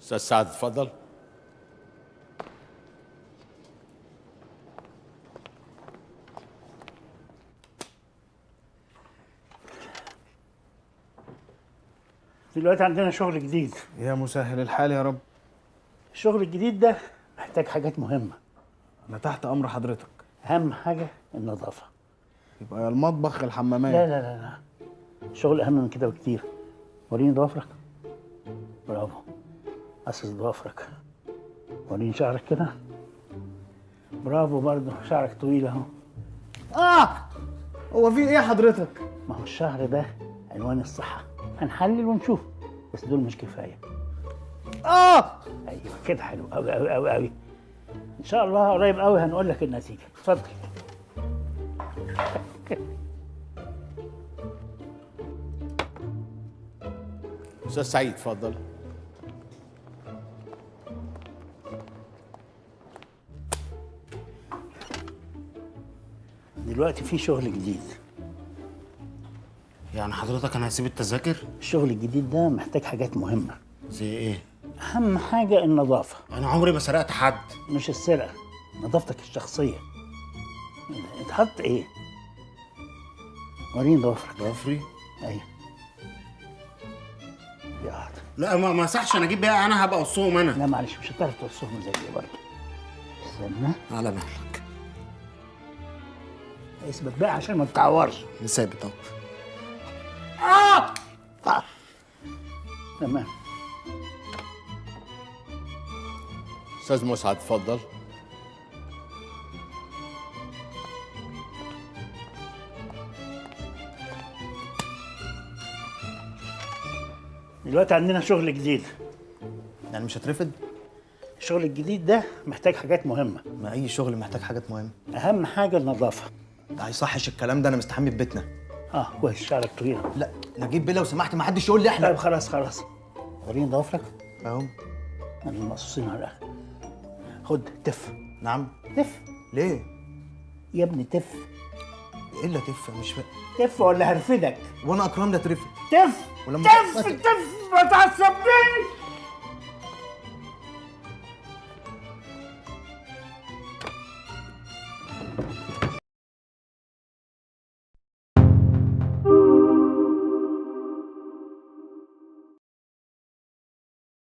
استاذ سعد اتفضل. دلوقتي عندنا شغل جديد. يا مسهل الحال يا رب. الشغل الجديد ده محتاج حاجات مهمة. انا تحت امر حضرتك. أهم حاجة النظافة. يبقى يا المطبخ يا الحمامات. لا لا لا لا، الشغل أهم من كده بكتير. وريني ضوافرك. برافو. قصص ضوافرك. وريني شعرك كده. برافو برضه، شعرك طويل أهو. هو في ايه حضرتك؟ ما هو الشعر ده عنوان الصحة. هنحلل ونشوف، بس دول مش كفاية. أيوه كده، حلو أوي أوي أوي أوي. إن شاء الله قريب أوي هنقول لك النتيجة. اتفضل. استاذ سعيد اتفضل. دلوقتي في شغل جديد. يعني حضرتك انا هسيب التذاكر؟ الشغل الجديد ده محتاج حاجات مهمة. زي ايه؟ أهم حاجة النظافة. انا عمري ما سرقت حد. مش السرقة، نظافتك الشخصية. اتحط إيه؟ وريني ضوافرك. ضفري؟ أيوه. يا قاعد. لا ما صحش، انا اجيب بيها، انا هبقى قصهم انا. لا معلش، مش هتعرف توصفهم زي كده برضه. استنى. على مهلك. اثبت بقى عشان ما تتعورش. ثابت اهو. تمام. استاذ مسعد اتفضل. دلوقتي عندنا شغل جديد. يعني مش هترفض؟ الشغل الجديد ده محتاج حاجات مهمة. ما اي شغل محتاج حاجات مهمه. أهم حاجة النظافة. ده هيصحش الكلام ده، انا مستحمي في بيتنا. كويس، شعرك طويل. لا نجيب بيه لو سمحت، ما حدش يقول لي طيب احنا. خلاص. وريني ضوافرك. اهو. أنا المقصوصين على الآخر. خد تف. نعم. تف ليه؟ يا ابني، تف. ايه اللي تف؟ مش فاهم. تف ولا هرفدك. وانا اكرم ده ترفد. تف ولما تف ما تعصبنيش.